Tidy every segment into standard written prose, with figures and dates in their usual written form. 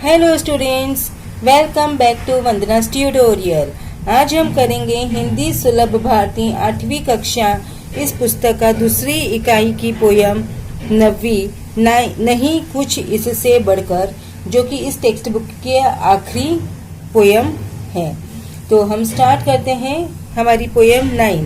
Hello students, welcome back to Vandana's tutorial. आज हम करेंगे हिंदी सुलभ भारती 8वीं कक्षा इस पुस्तक का दूसरी इकाई की पोयम नवी नहीं कुछ इससे बढ़कर, जो कि इस टेक्स्ट बुक के आखिरी पोयम है। तो हम स्टार्ट करते हैं हमारी पोयम 9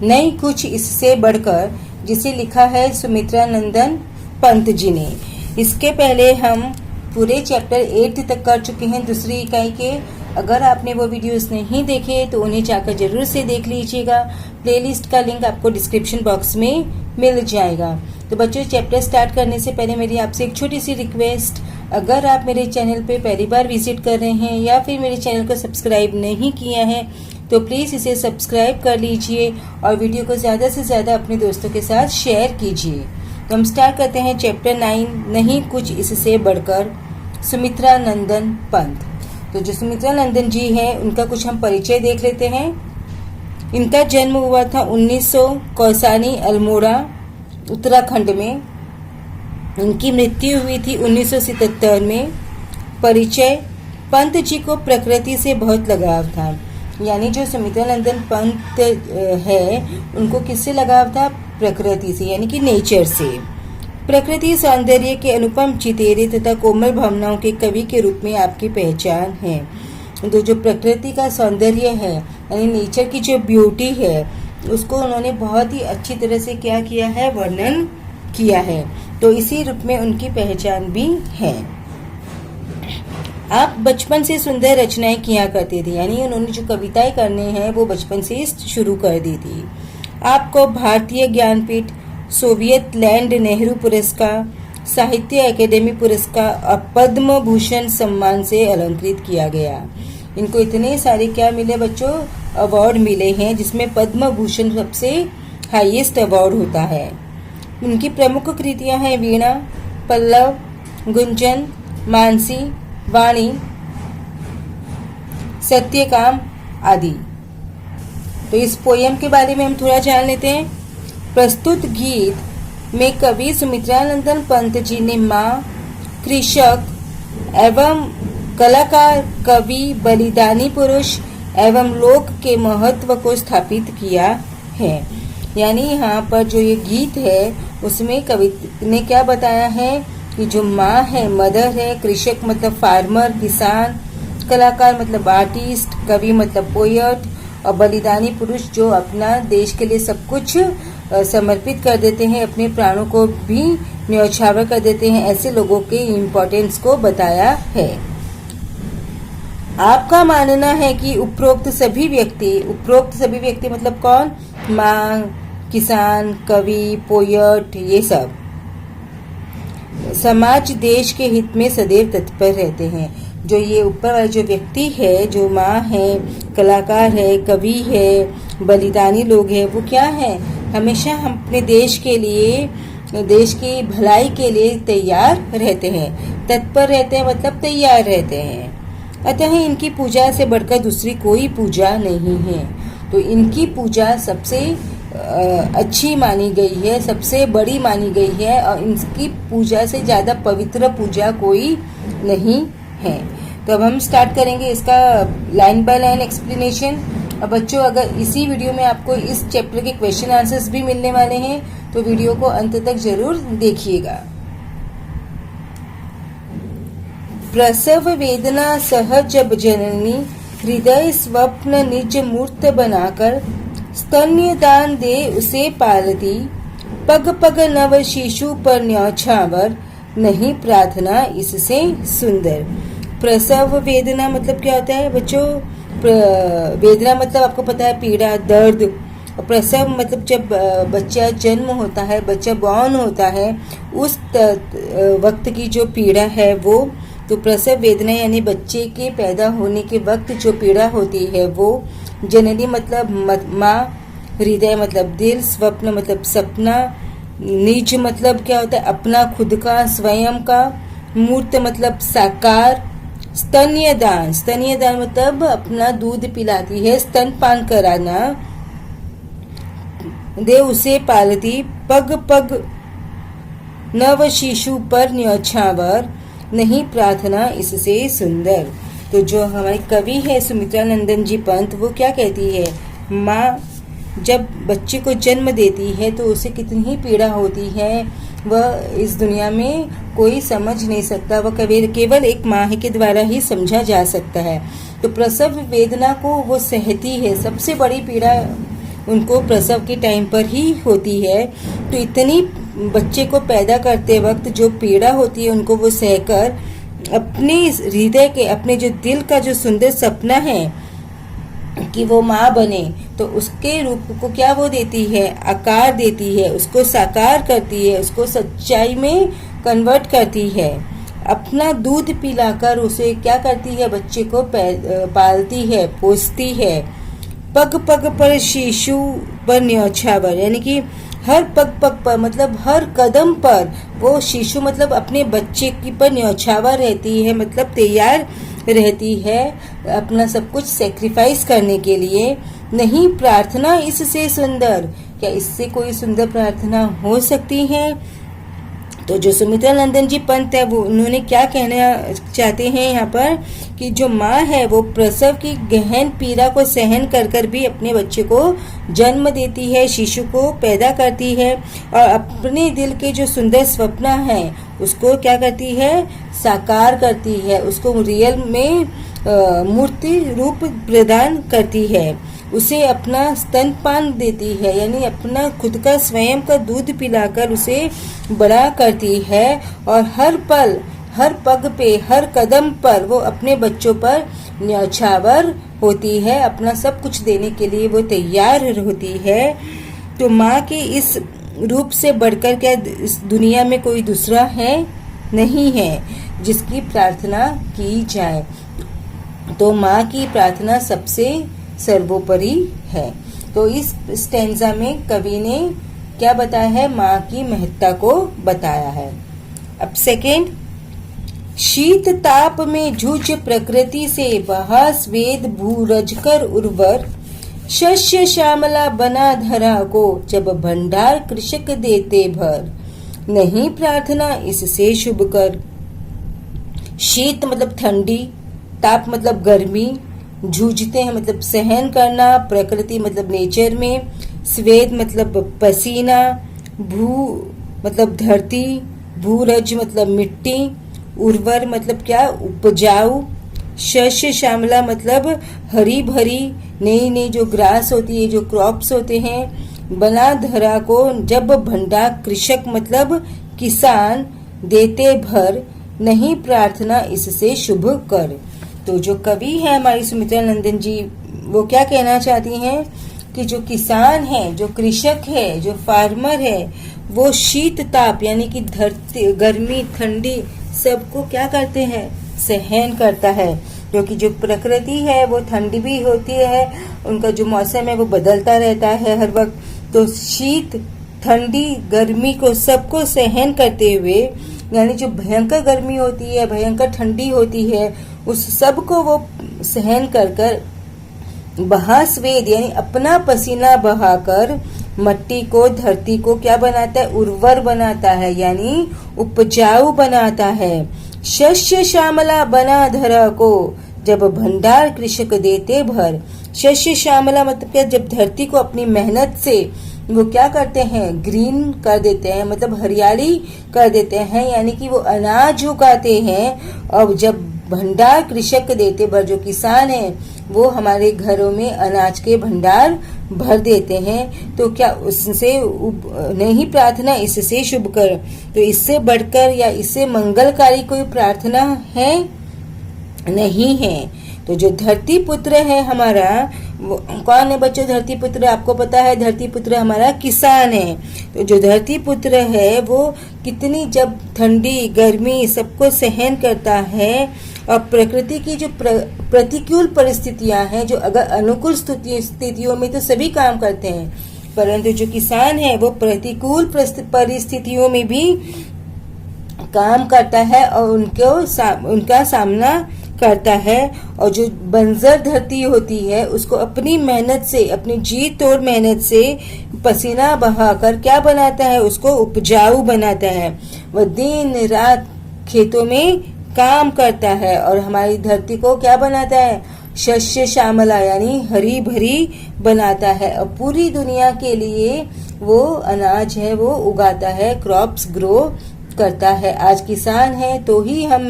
नहीं कुछ इससे बढ़कर, जिसे लिखा है सुमित्रा नंदन पंत जी ने। इसके पहले हम पूरे चैप्टर 8 तक कर चुके हैं दूसरी इकाई के। अगर आपने वो वीडियोस नहीं देखे तो उन्हें जाकर जरूर से देख लीजिएगा। प्लेलिस्ट का लिंक आपको डिस्क्रिप्शन बॉक्स में मिल जाएगा। तो बच्चों, चैप्टर स्टार्ट करने से पहले मेरी आपसे एक छोटी सी रिक्वेस्ट, अगर आप मेरे चैनल पे पहली बार विजिट कर रहे हैं या फिर मेरे चैनल को सब्सक्राइब नहीं किया है तो प्लीज़ इसे सब्सक्राइब कर लीजिए और वीडियो को ज़्यादा से ज़्यादा अपने दोस्तों के साथ शेयर कीजिए। तो हम स्टार्ट करते हैं चैप्टर 9 नहीं कुछ इससे बढ़कर, सुमित्रा नंदन पंत। तो जो सुमित्रा नंदन जी हैं उनका कुछ हम परिचय देख लेते हैं। इनका जन्म हुआ था 1900 कौसानी अल्मोड़ा उत्तराखंड में। इनकी मृत्यु हुई थी 1977 में। परिचय, पंत जी को प्रकृति से बहुत लगाव था। यानी जो सुमित्रा नंदन पंत है उनको किससे लगाव था? प्रकृति से, यानी कि नेचर से। प्रकृति सौंदर्य के अनुपम चितेरे तथा कोमल भावनाओं के कवि के रूप में आपकी पहचान है। तो जो प्रकृति का सौंदर्य है, यानी नेचर की जो ब्यूटी है, उसको उन्होंने बहुत ही अच्छी तरह से क्या किया है? वर्णन किया है। तो इसी रूप में उनकी पहचान भी है। आप बचपन से सुंदर रचनाएं किया करते थे, यानी उन्होंने जो कविताएं करने हैं वो बचपन से शुरू कर दी थी। आपको भारतीय ज्ञानपीठ, सोवियत लैंड नेहरू पुरस्कार, साहित्य अकेडमी पुरस्कार और पद्म भूषण सम्मान से अलंकृत किया गया। इनको इतने सारे क्या मिले बच्चों? अवार्ड मिले हैं, जिसमें पद्म भूषण सबसे हाईएस्ट अवार्ड होता है। उनकी प्रमुख कृतियां हैं वीणा, पल्लव, गुंजन, मानसी, वाणी, सत्यकाम आदि। तो इस पोयम के बारे में हम थोड़ा जान लेते हैं। प्रस्तुत गीत में कवि सुमित्रा नंदन पंत जी ने माँ, कृषक एवं कलाकार, कवि, बलिदानी पुरुष एवं लोक के महत्व को स्थापित किया है। यानी यहाँ पर जो ये गीत है उसमें कवि ने क्या बताया है कि जो माँ है, मदर है, कृषक मतलब फार्मर, किसान, कलाकार मतलब आर्टिस्ट, कवि मतलब पोएट और बलिदानी पुरुष जो अपना देश के लिए सब कुछ समर्पित कर देते हैं, अपने प्राणों को भी न्यौछावर कर देते हैं, ऐसे लोगों के इम्पोर्टेंस को बताया है। आपका मानना है कि उपरोक्त सभी व्यक्ति मतलब कौन? माँ, किसान, कवि, पोएट, ये सब समाज देश के हित में सदैव तत्पर रहते हैं। जो ये ऊपर वाले जो व्यक्ति है, जो माँ है, कलाकार है, कवि है, बलिदानी लोग हैं, वो क्या है? हमेशा हम अपने देश के लिए, देश की भलाई के लिए तैयार रहते हैं। तत्पर रहते हैं मतलब तैयार रहते हैं। अतः इनकी पूजा से बढ़कर दूसरी कोई पूजा नहीं है। तो इनकी पूजा सबसे अच्छी मानी गई है, सबसे बड़ी मानी गई है और इनकी पूजा से ज़्यादा पवित्र पूजा कोई नहीं है। तो अब हम स्टार्ट करेंगे इसका लाइन बाय लाइन एक्सप्लेनेशन। अब बच्चों, अगर इसी वीडियो में आपको इस चैप्टर के क्वेश्चन आंसर्स भी मिलने वाले हैं तो वीडियो को अंत तक जरूर देखिएगा। प्रसव वेदना सह जब जननी हृदय स्वप्न निज मूर्त बनाकर स्तन्यदान दे उसे पालती, पग पग नव शिशु पर न्यौछावर नहीं प्रार्थना इससे सुंदर। प्रसव वेदना मतलब क्या होता है बच्चों? वेदना मतलब आपको पता है पीड़ा, दर्द। और प्रसव मतलब जब बच्चा जन्म होता है, बच्चा बॉर्न होता है, उस वक्त की जो पीड़ा है वो। तो प्रसव वेदना यानी बच्चे के पैदा होने के वक्त जो पीड़ा होती है वो। जननी मतलब माँ, हृदय मतलब दिल, स्वप्न मतलब सपना, निज मतलब क्या होता है? अपना, खुद का, स्वयं का, मूर्त मतलब साकार, स्तन्यदान मतलब अपना दूध पिलाती है, स्तनपान कराना, दे उसे पालती, पग पग नव शिशु पर न्यौछावर नहीं प्रार्थना इससे सुंदर। तो जो हमारी कवि है सुमित्रा नंदन जी पंत, वो क्या कहती है, माँ जब बच्चे को जन्म देती है तो उसे कितनी ही पीड़ा होती है, वह इस दुनिया में कोई समझ नहीं सकता, वह केवल एक माँ के द्वारा ही समझा जा सकता है। तो प्रसव वेदना को वो सहती है, सबसे बड़ी पीड़ा उनको प्रसव के टाइम पर ही होती है। तो इतनी बच्चे को पैदा करते वक्त जो पीड़ा होती है उनको वो सहकर अपने हृदय के, अपने जो दिल का जो सुंदर सपना है कि वो माँ बने, तो उसके रूप को क्या वो देती है, आकार देती है, उसको साकार करती है, उसको सच्चाई में कन्वर्ट करती है। अपना दूध पिलाकर उसे क्या करती है, बच्चे को पालती है, पोसती है। पग पग पर शिशु पर न्योछावर, यानी कि हर पग पग पर मतलब हर कदम पर वो शिशु मतलब अपने बच्चे की पर न्योछावर रहती है, मतलब तैयार रहती है अपना सब कुछ सेक्रीफाइस करने के लिए। नहीं प्रार्थना इससे सुंदर, क्या इससे कोई सुंदर प्रार्थना हो सकती है? तो जो सुमित्रा नंदन जी पंत है वो उन्होंने क्या कहना चाहते हैं यहाँ पर कि जो माँ है वो प्रसव की गहन पीड़ा को सहन कर कर भी अपने बच्चे को जन्म देती है, शिशु को पैदा करती है और अपने दिल के जो सुंदर सपना है उसको क्या करती है, साकार करती है, उसको रियल में मूर्ति रूप प्रदान करती है, उसे अपना स्तनपान देती है, यानी अपना खुद का स्वयं का दूध पिलाकर उसे बड़ा करती है और हर पल, हर पग पे, हर कदम पर वो अपने बच्चों पर न्यौछावर होती है, अपना सब कुछ देने के लिए वो तैयार होती है। तो माँ के इस रूप से बढ़कर क्या इस दुनिया में कोई दूसरा है? नहीं है जिसकी प्रार्थना की जाए। तो माँ की प्रार्थना सबसे सर्वोपरि है। तो इस स्टेंजा में कवि ने क्या बताया है, माँ की महत्ता को बताया है। अब सेकेंड, शीत ताप में जूझ प्रकृति से बहा स्वेद भूरजकर उर्वर, शस्य श्यामला बना धरा को जब भंडार कृषक देते भर, नहीं प्रार्थना इससे शुभ कर। शीत मतलब ठंडी, ताप मतलब गर्मी, जूझते हैं मतलब सहन करना, प्रकृति मतलब नेचर में, स्वेद मतलब पसीना, भू मतलब धरती, भूरज मतलब मिट्टी, उर्वर मतलब क्या, उपजाऊ, शस्य श्यामला मतलब हरी भरी नई नई जो ग्रास होती है, जो क्रॉप्स होते हैं, बना धरा को जब भंडार कृषक मतलब किसान देते भर, नहीं प्रार्थना इससे शुभ कर। तो जो कवि है हमारी सुमित्रा नंदन जी, वो क्या कहना चाहती हैं कि जो किसान है, जो कृषक है, जो फार्मर है, वो शीत ताप यानी कि धरती, गर्मी, ठंडी सबको क्या करते हैं, सहन करता है, क्योंकि जो प्रकृति है वो ठंडी भी होती है, उनका जो मौसम है वो बदलता रहता है हर वक्त। तो शीत, ठंडी, गर्मी को सबको सहन करते हुए, यानी जो भयंकर गर्मी होती है, भयंकर ठंडी होती है, उस सब को वो सहन कर कर बहा स्वेद यानी अपना पसीना बहाकर मट्टी को, धरती को क्या बनाता है, उर्वर बनाता है, यानी उपजाऊ बनाता है। शस्य श्यामला बना धरा को जब भंडार कृषक देते भर। शस्य श्यामला मतलब क्या, जब धरती को अपनी मेहनत से वो क्या करते हैं, ग्रीन कर देते हैं, मतलब हरियाली कर देते हैं, यानी कि वो अनाज उगाते हैं। और जब भंडार कृषक देते भर, जो किसान है वो हमारे घरों में अनाज के भंडार भर देते हैं, तो क्या उससे नहीं प्रार्थना इससे शुभ कर। तो इससे बढ़कर या इससे मंगलकारी कोई प्रार्थना है? नहीं है। तो जो धरती पुत्र है हमारा, वो कौन है बच्चों? धरती पुत्र आपको पता है, धरती पुत्र हमारा किसान है। तो जो धरती पुत्र है वो कितनी जब ठंडी, गर्मी सबको सहन करता है, और प्रकृति की जो प्रतिकूल परिस्थितियां हैं, जो अगर अनुकूल स्थितियों में तो सभी काम करते हैं, परंतु जो किसान है वो प्रतिकूल परिस्थितियों में भी काम करता है और उनका सामना करता है। और जो बंजर धरती होती है उसको अपनी मेहनत से, अपनी जी तोड़ मेहनत से पसीना बहाकर क्या बनाता है, उसको उपजाऊ बनाता है। वह दिन रात खेतों में काम करता है और हमारी धरती को क्या बनाता है, शस्य श्यामला यानी हरी भरी बनाता है। और पूरी दुनिया के लिए वो अनाज है वो उगाता है, क्रॉप्स ग्रो करता है। आज किसान है तो ही हम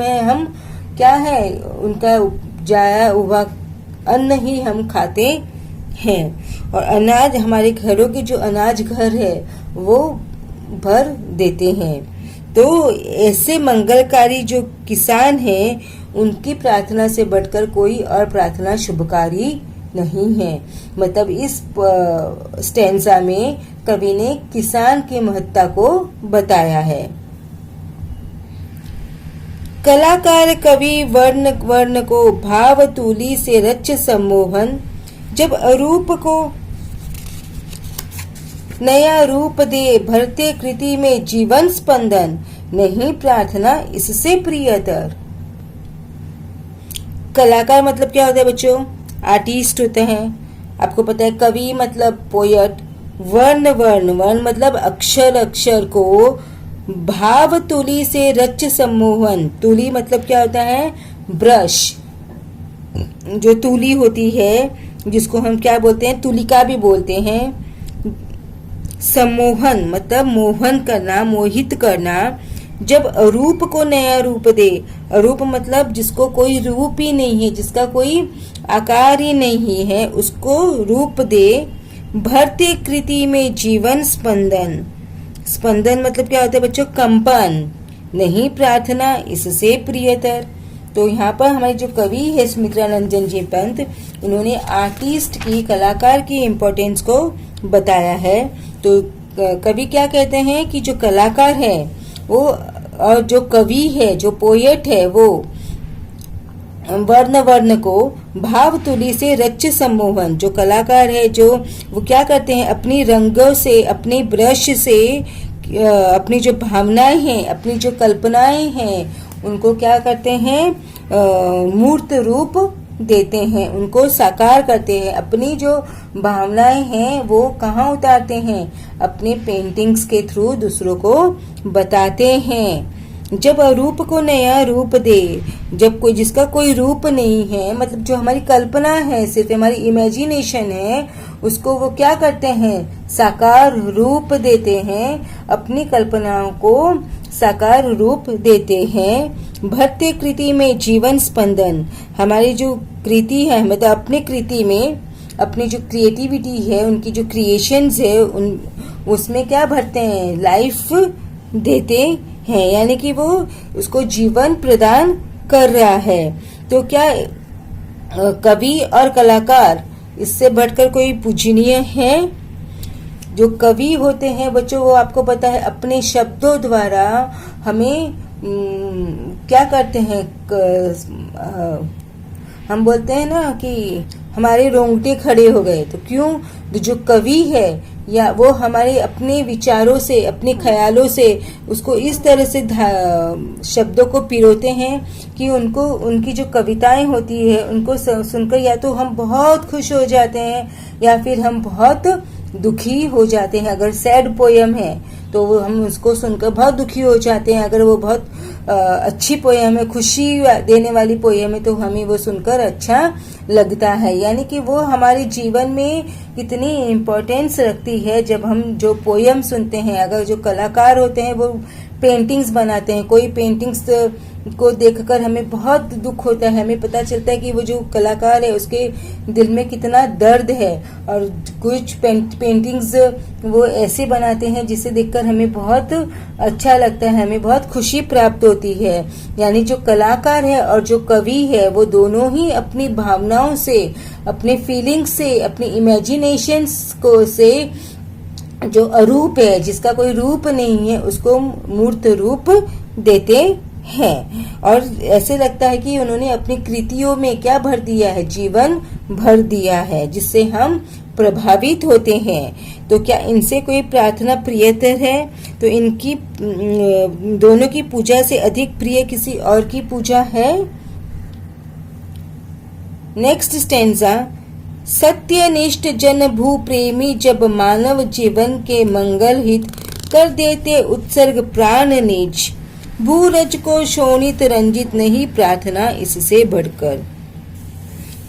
क्या है, उनका उपजाया हुआ अन्न ही हम खाते हैं। और अनाज हमारे घरों के जो अनाज घर है वो भर देते हैं। तो ऐसे मंगलकारी जो किसान हैं उनकी प्रार्थना से बढ़कर कोई और प्रार्थना शुभकारी नहीं है। मतलब इस स्टैंजा में कवि ने किसान की महत्ता को बताया है। कलाकार कवि वर्ण वर्ण को भाव तूली से रच सम्मोहन, जब अरूप को नया रूप दे भरते कृति में जीवन स्पंदन, नहीं प्रार्थना इससे प्रियतर। कलाकार मतलब क्या होता है बच्चों, आर्टिस्ट होते हैं। आपको पता है कवि मतलब पोएट, वर्ण वर्ण वर्ण मतलब अक्षर अक्षर को भाव तुली से रच सम्मोहन। तुली मतलब क्या होता है, ब्रश, जो तुली होती है जिसको हम क्या बोलते हैं, तुलिका भी बोलते हैं। सम्मोहन मतलब मोहन करना, मोहित करना। जब अरूप को नया रूप दे, अरूप मतलब जिसको कोई रूप ही नहीं है, जिसका कोई आकार ही नहीं है, उसको रूप दे। भरते कृति में जीवन स्पंदन, स्पंदन मतलब क्या होता है बच्चों, कंपन, नहीं प्रार्थना इससे प्रियतर। तो यहाँ पर हमारे जो कवि है सुमित्रा रंजन जी पंत, उन्होंने आर्टिस्ट की, कलाकार की इम्पोर्टेंस को बताया है। तो कवि क्या कहते हैं कि जो कलाकार है वो, और जो कवि है, जो पोएट है, वो वर्ण वर्ण को भाव तुली से रच सम्मोहन, जो कलाकार है जो वो क्या करते हैं, अपनी रंगों से, अपने ब्रश से अपनी जो भावनाएं हैं, अपनी जो कल्पनाएं हैं, उनको क्या करते हैं, मूर्त रूप देते हैं, उनको साकार करते हैं। अपनी जो भावनाएं हैं वो कहाँ उतारते हैं, अपने पेंटिंग्स के थ्रू दूसरों को बताते हैं। जब अरूप को नया रूप दे, जब कोई जिसका कोई रूप नहीं है, मतलब जो हमारी कल्पना है, सिर्फ हमारी इमेजिनेशन है, उसको वो क्या करते हैं, साकार रूप देते हैं, अपनी कल्पनाओं को साकार रूप देते हैं। भरते कृति में जीवन स्पंदन, हमारी जो कृति है, मतलब अपने कृति में अपनी जो क्रिएटिविटी है, उनकी जो क्रिएशंस है, उसमें क्या भरते हैं, लाइफ देते हैं, यानी कि वो उसको जीवन प्रदान कर रहा है। तो क्या कवि और कलाकार इससे बढ़कर कोई पूजनीय है? जो कवि होते हैं बच्चों, वो आपको पता है अपने शब्दों द्वारा हमें क्या करते हैं, हम बोलते हैं ना कि हमारे रोंगटे खड़े हो गए। तो क्यों, जो कवि है या वो हमारे अपने विचारों से, अपने ख्यालों से उसको इस तरह से शब्दों को पिरोते हैं कि उनको, उनकी जो कविताएं होती है उनको सुनकर या तो हम बहुत खुश हो जाते हैं या फिर हम बहुत दुखी हो जाते हैं। अगर सैड पोयम है तो वो हम उसको सुनकर बहुत दुखी हो जाते हैं। अगर वो बहुत अच्छी पोयम है, खुशी देने वाली पोयम है, तो हमें वो सुनकर अच्छा लगता है। यानी कि वो हमारे जीवन में कितनी इम्पोर्टेंस रखती है जब हम जो पोयम सुनते हैं। अगर जो कलाकार होते हैं वो पेंटिंग्स बनाते हैं, कोई पेंटिंग्स को देखकर हमें बहुत दुख होता है, हमें पता चलता है कि वो जो कलाकार है उसके दिल में कितना दर्द है। और कुछ पेंटिंग्स वो ऐसे बनाते हैं जिसे देखकर हमें बहुत अच्छा लगता है, हमें बहुत खुशी प्राप्त होती है। यानी जो कलाकार है और जो कवि है वो दोनों ही अपनी भावनाओं से, अपने फीलिंग्स से, अपनी इमेजिनेशंस को से जो अरूप है, जिसका कोई रूप नहीं है, उसको मूर्त रूप देते हैं। और ऐसे लगता है कि उन्होंने अपनी कृतियों में क्या भर दिया है, जीवन भर दिया है, जिससे हम प्रभावित होते हैं। तो क्या इनसे कोई प्रार्थना प्रियतर है? तो इनकी दोनों की पूजा से अधिक प्रिय किसी और की पूजा है? नेक्स्ट स्टेंजा, सत्यनिष्ठ जन भू प्रेमी जब मानव जीवन के मंगल हित कर देते उत्सर्ग प्राण निज, भूरज को शोणित रंजित नहीं प्रार्थना इससे बढ़कर।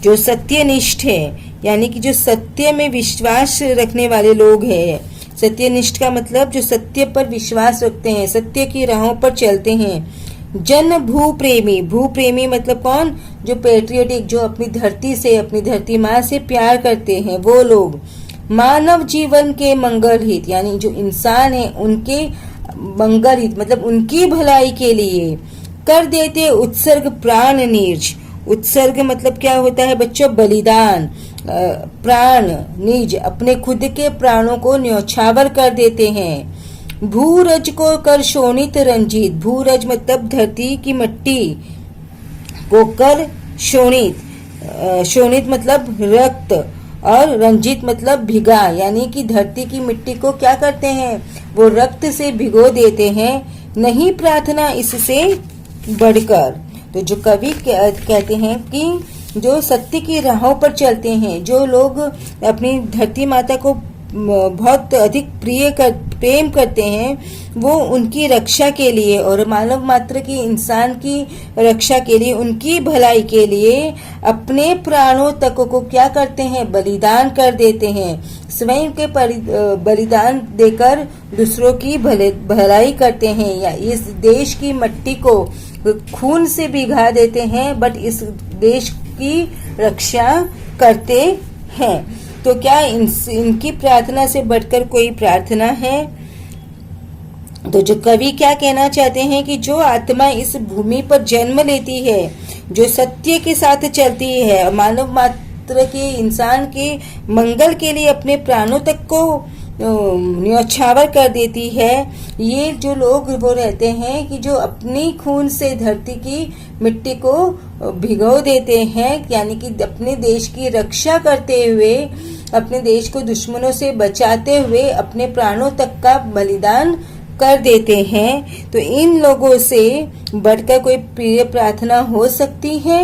जो सत्यनिष्ठ है यानी कि जो सत्य में विश्वास रखने वाले लोग हैं, सत्यनिष्ठ का मतलब जो सत्य पर विश्वास रखते हैं, सत्य की राहों पर चलते हैं। जन भू प्रेमी, भू प्रेमी मतलब कौन? जो पेट्रियोटिक, जो अपनी धरती से, अपनी धरती माँ से प्यार करते हैं वो लोग। मानव जीवन के मंगल हित यानी जो इंसान है उनके मंगल हित मतलब उनकी भलाई के लिए कर देते उत्सर्ग प्राण निर्ज। उत्सर्ग मतलब क्या होता है बच्चों? बलिदान। प्राण निज अपने खुद के प्राणों को न्यौछावर कर देते हैं। भूरज को कर शोणित रंजित, भूरज मतलब धरती की मिट्टी को कर शोणित, शोणित मतलब रक्त, और रंजित मतलब भिगा यानी कि धरती की मिट्टी को क्या करते हैं? वो रक्त से भिगो देते हैं। नहीं प्रार्थना इससे बढ़कर। तो जो कवि कहते हैं कि जो सत्य की राहों पर चलते हैं, जो लोग अपनी धरती माता को बहुत अधिक प्रेम करते हैं, वो उनकी रक्षा के लिए और मानव मात्र की, इंसान की रक्षा के लिए, उनकी भलाई के लिए अपने प्राणों तक को क्या करते हैं? बलिदान कर देते हैं। स्वयं के बलिदान देकर दूसरों की भलाई करते हैं, या इस देश की मिट्टी को खून से भिगा देते हैं, बट इस देश की रक्षा करते हैं। तो क्या इनकी प्रार्थना से बढ़कर कोई प्रार्थना है? तो जो कवि क्या कहना चाहते हैं कि जो आत्मा इस भूमि पर जन्म लेती है, जो सत्य के साथ चलती है, मानव मात्र के, इंसान के मंगल के लिए अपने प्राणों तक को न्यौछावर कर देती है, ये जो लोग वो रहते हैं कि जो अपनी खून से धरती की मिट्टी को भिगो देते हैं, यानी कि अपने देश की रक्षा करते हुए, अपने देश को दुश्मनों से बचाते हुए अपने प्राणों तक का बलिदान कर देते हैं। तो इन लोगों से बढ़कर कोई प्रिय प्रार्थना हो सकती है?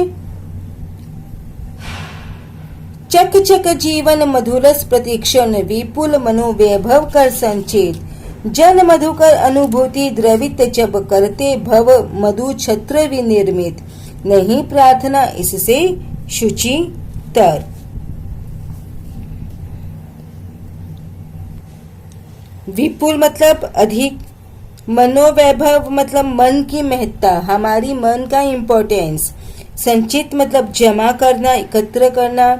चक चक जीवन मधुरस प्रतीक्षण विपुल मनोवैभव कर संचित जन मधुकर अनुभूति द्रवित जब करते भव मधु छत्र विनिर्मित नहीं प्रार्थना इससे शुचि तर। विपुल मतलब अधिक, मनोवैभव मतलब मन की महत्ता, हमारी मन का इम्पोर्टेंस, संचित मतलब जमा करना, एकत्र करना।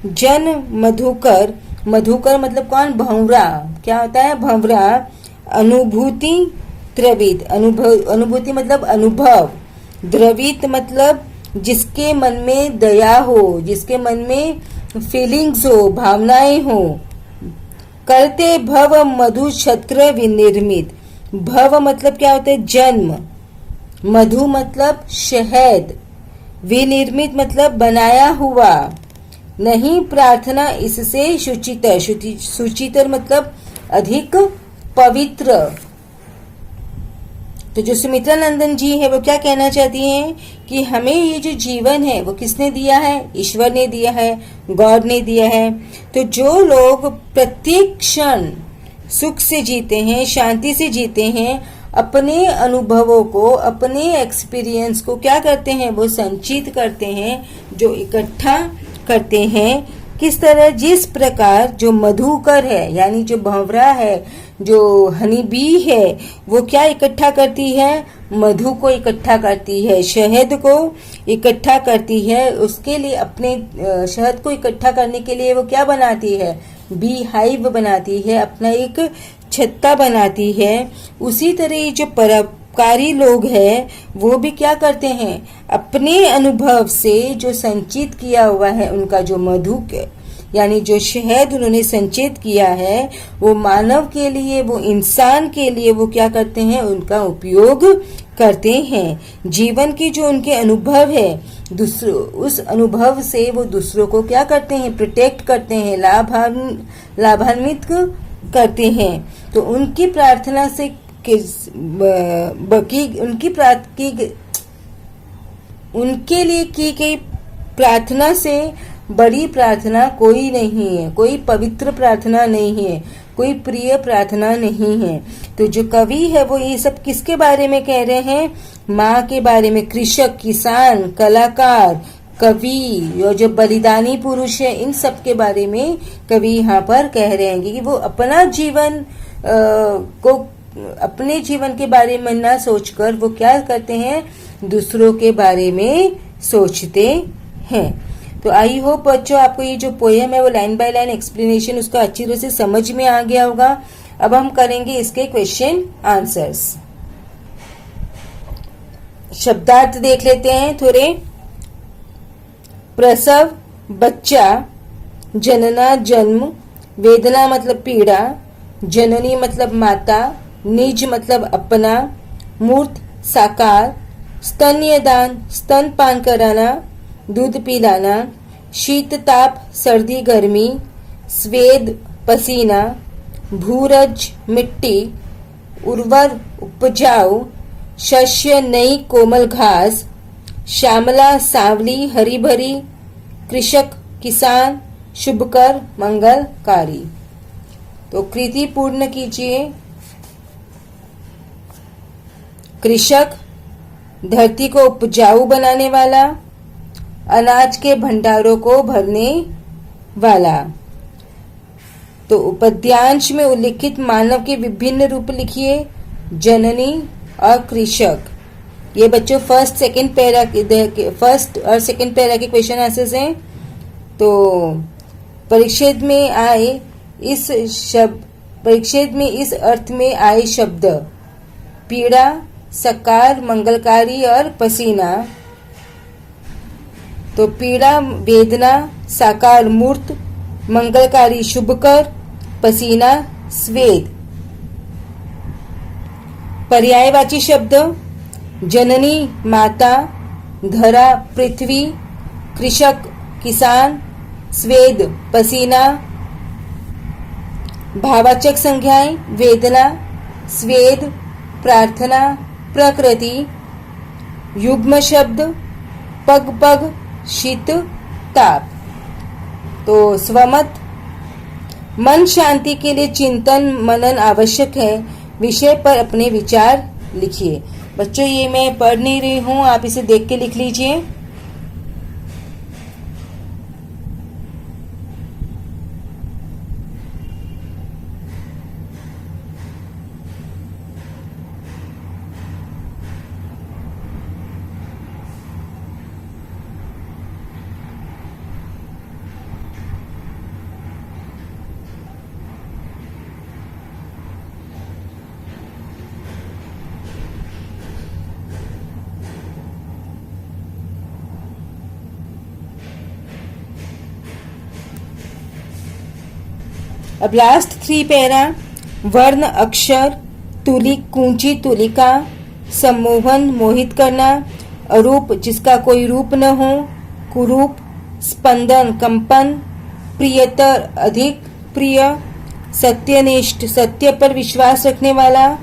जन मधुकर, मधुकर मतलब कौन? भंवरा। क्या होता है? भंवरा। अनुभूति द्रवित, अनुभूति मतलब अनुभव। द्रवित मतलब जिसके मन में दया हो, जिसके मन में फीलिंग्स हो, भावनाएं हो। करते भव मधु छत्र विनिर्मित, भव मतलब क्या होता है? जन्म। मधु मतलब शहद। विनिर्मित मतलब बनाया हुआ। नहीं प्रार्थना इससे शुचितर, शुचितर मतलब अधिक पवित्र। तो जो सुमित्रा नंदन जी है वो क्या कहना चाहती हैं कि हमें ये जो जीवन है वो किसने दिया है? ईश्वर ने दिया है, गॉड ने दिया है। तो जो लोग प्रत्येक क्षण सुख से जीते हैं, शांति से जीते हैं, अपने अनुभवों को, अपने एक्सपीरियंस को क्या करते हैं? वो संचित करते हैं, जो इकट्ठा करते हैं। किस तरह? जिस प्रकार जो मधुकर है यानी जो भंवरा है, जो हनी बी है, वो क्या इकट्ठा करती है? मधु को इकट्ठा करती है, शहद को इकट्ठा करती है। उसके लिए अपने शहद को इकट्ठा करने के लिए वो क्या बनाती है? बी हाइव बनाती है, अपना एक छत्ता बनाती है। उसी तरह जो परोपकारी लोग हैं वो भी क्या करते हैं? अपने अनुभव से जो संचित किया हुआ है, उनका जो मधु यानी जो शहद उन्होंने संचित किया है, वो मानव के लिए, वो इंसान के लिए वो क्या करते हैं? उनका उपयोग करते हैं। जीवन की जो उनके अनुभव है, दूसरों, उस अनुभव से वो दूसरों को क्या करते हैं? प्रोटेक्ट करते हैं, लाभान्वित करते हैं। तो उनकी प्रार्थना से उनके लिए की गई प्रार्थना से बड़ी प्रार्थना कोई नहीं है, कोई पवित्र प्रार्थना नहीं है। कोई प्रिय प्रार्थना नहीं है। तो जो कवि है वो ये सब किसके बारे में कह रहे हैं? माँ के बारे में। कृषक, किसान, कलाकार, कवि और जो बलिदानी पुरुष है, इन सब के बारे में कवि यहाँ पर कह रहे हैं कि वो अपना जीवन अपने जीवन के बारे में ना सोचकर वो क्या करते हैं? दूसरों के बारे में सोचते हैं। तो आई होप बच्चों आपको ये जो पोएम है वो लाइन बाय लाइन एक्सप्लेनेशन उसका अच्छी तरह से समझ में आ गया होगा। अब हम करेंगे इसके क्वेश्चन आंसर्स। शब्दार्थ देख लेते हैं थोड़े। प्रसव बच्चा, जनना जन्म, वेदना मतलब पीड़ा, जननी मतलब माता, निज मतलब अपना, मूर्त साकार, स्तन्यदान स्तनपान कराना, दूध पिलाना, शीत ताप सर्दी गर्मी, स्वेद पसीना, भूरज मिट्टी, उर्वर उपजाऊ, शस्य नई कोमल घास, श्यामला सांवली हरी भरी, कृषक किसान, शुभकर मंगलकारी। तो कृति पूर्ण कीजिए। कृषक धरती को उपजाऊ बनाने वाला, अनाज के भंडारों को भरने वाला। तो उपद्यांश में उल्लिखित मानव के विभिन्न रूप लिखिए। जननी और कृषक। ये बच्चों फर्स्ट और सेकंड पैरा के क्वेश्चन आंसर्स हैं। तो परिच्छेद में इस अर्थ में आए शब्द पीड़ा, सकार, मंगलकारी और पसीना। तो पीड़ा वेदना, साकार मूर्त, मंगलकारी शुभकर, पसीना स्वेद। पर्यायवाची शब्द जननी माता, धरा पृथ्वी, कृषक किसान, स्वेद पसीना। भावाचक संज्ञाएं वेदना, स्वेद, प्रार्थना, प्रकृति। युग्म शब्द पग पग, शीत ताप। तो स्वमत मन शांति के लिए चिंतन मनन आवश्यक है। विषय पर अपने विचार लिखिए। बच्चों ये मैं पढ़ नहीं रही हूँ, आप इसे देख के लिख लीजिए। अब लास्ट 3 पैरा। वर्ण अक्षर, तुलिक कुंची तुलिका, सम्मोहन मोहित करना, अरूप जिसका कोई रूप न हो, कुरूप, स्पंदन कंपन, प्रियतर अधिक प्रिय, सत्यनिष्ठ सत्य पर विश्वास रखने वाला,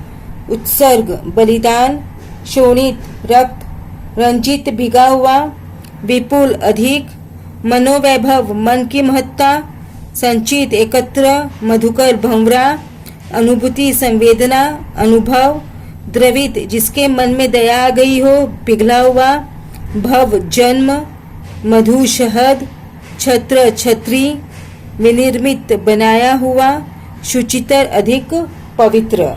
उत्सर्ग बलिदान, शोणित रक्त, रंजित भिगा हुआ, विपुल अधिक, मनोवैभव मन की महत्ता, संचित एकत्र, मधुकर भंवरा, अनुभूति संवेदना अनुभव, द्रवित जिसके मन में दया आ गई हो पिघला हुआ, भव जन्म, मधु शहद, छत्र छत्री, विनिर्मित बनाया हुआ, शुचितर अधिक पवित्र।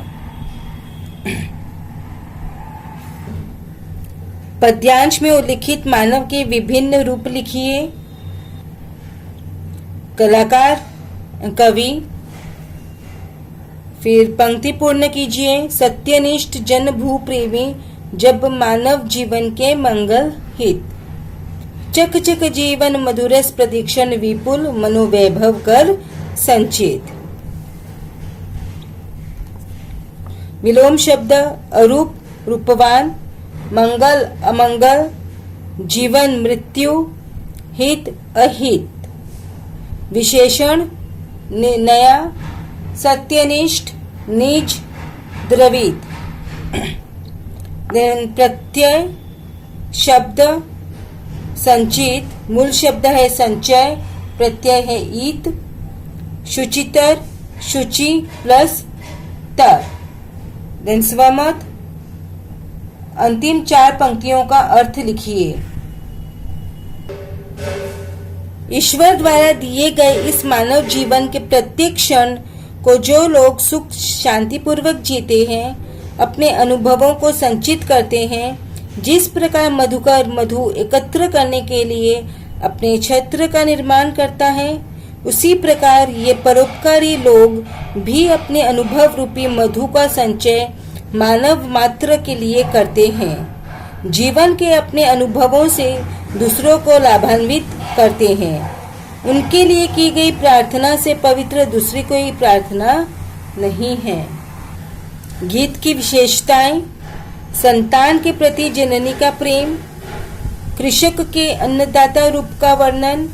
पद्यांश में उल्लिखित मानव के विभिन्न रूप लिखिए। कलाकार कवि। फिर पंक्ति पूर्ण कीजिए। सत्यनिष्ठ जन भू प्रेमी जब मानव जीवन के मंगल हित, चक चक जीवन मधुरस प्रदीक्षण विपुल मनोवैभव कर संचित। विलोम शब्द अरूप रूपवान, मंगल अमंगल, जीवन मृत्यु, हित अहित। विशेषण नया, सत्यनिष्ठ, निज, द्रवित। प्रत्यय शब्द संचित, मूल शब्द है संचय, प्रत्यय है ईत। शुचितर शुचि प्लस त। देन स्वमत, अंतिम 4 पंक्तियों का अर्थ लिखिए। ईश्वर द्वारा दिए गए इस मानव जीवन के प्रत्येक क्षण को जो लोग सुख शांतिपूर्वक जीते हैं, अपने अनुभवों को संचित करते हैं, जिस प्रकार मधुकर मधु एकत्र करने के लिए अपने छत्र का निर्माण करता है, उसी प्रकार ये परोपकारी लोग भी अपने अनुभव रूपी मधु का संचय मानव मात्र के लिए करते हैं। जीवन के अपने अनुभवों से दूसरों को लाभान्वित करते हैं। उनके लिए की गई प्रार्थना से पवित्र दूसरी कोई प्रार्थना नहीं है। गीत की विशेषताएं: संतान के प्रति जननी का प्रेम, कृषक के अन्नदाता रूप का वर्णन,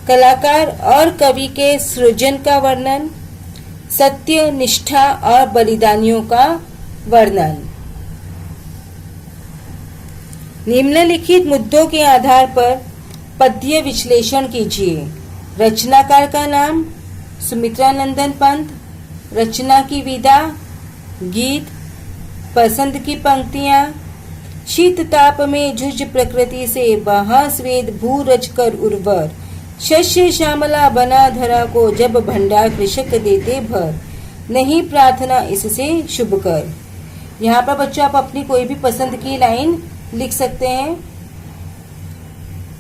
कलाकार और कवि के सृजन का वर्णन, सत्य, निष्ठा और बलिदानियों का वर्णन। निम्नलिखित मुद्दों के आधार पर पद्य विश्लेषण कीजिए। रचनाकार का नाम सुमित्रा नंदन पंत, रचना की विधा, गीत, पसंद की पंक्तियां। शीत ताप में जुझ प्रकृति से, वहां स्वेद भू रज कर उर्वर, शस्य श्यामला बना धरा को, जब भंडार कृषक देते भर, नहीं प्रार्थना इससे शुभ कर। यहाँ पर बच्चों आप अपनी कोई भी पसंद की लाइन लिख सकते हैं।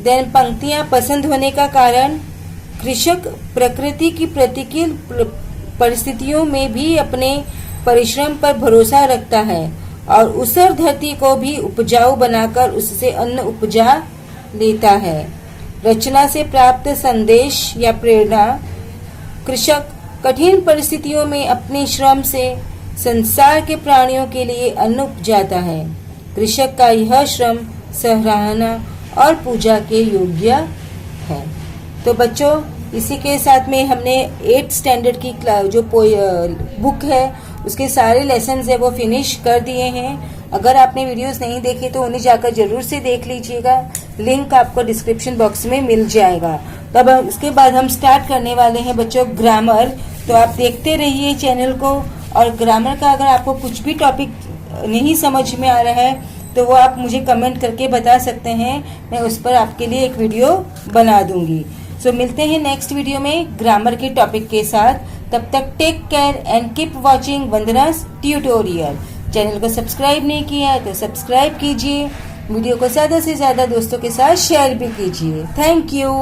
देन पंक्तियां पसंद होने का कारण: कृषक प्रकृति की प्रतिकूल परिस्थितियों में भी अपने परिश्रम पर भरोसा रखता है और उसर धरती को भी उपजाऊ बनाकर उससे अन्न उपजा लेता है। रचना से प्राप्त संदेश या प्रेरणा: कृषक कठिन परिस्थितियों में अपने श्रम से संसार के प्राणियों के लिए अन्न उपजाता है। कृषक का यह श्रम सराहना और पूजा के योग्य है। तो बच्चों, इसी के साथ में हमने 8th स्टैंडर्ड की जो बुक है उसके सारे लेसन है वो फिनिश कर दिए हैं। अगर आपने वीडियोस नहीं देखे तो उन्हें जाकर जरूर से देख लीजिएगा। लिंक आपको डिस्क्रिप्शन बॉक्स में मिल जाएगा। तब इसके बाद हम स्टार्ट करने वाले हैं बच्चों ग्रामर। तो आप देखते रहिए चैनल को, और ग्रामर का अगर आपको कुछ भी टॉपिक नहीं समझ में आ रहा है तो वो आप मुझे कमेंट करके बता सकते हैं, मैं उस पर आपके लिए एक वीडियो बना दूंगी। सो मिलते हैं नेक्स्ट वीडियो में ग्रामर के टॉपिक के साथ। तब तक take care and keep watching Vandana's tutorial. Channel को सब्सक्राइब नहीं किया है तो सब्सक्राइब कीजिए, वीडियो को ज़्यादा से ज़्यादा दोस्तों के साथ शेयर भी कीजिए। Thank you.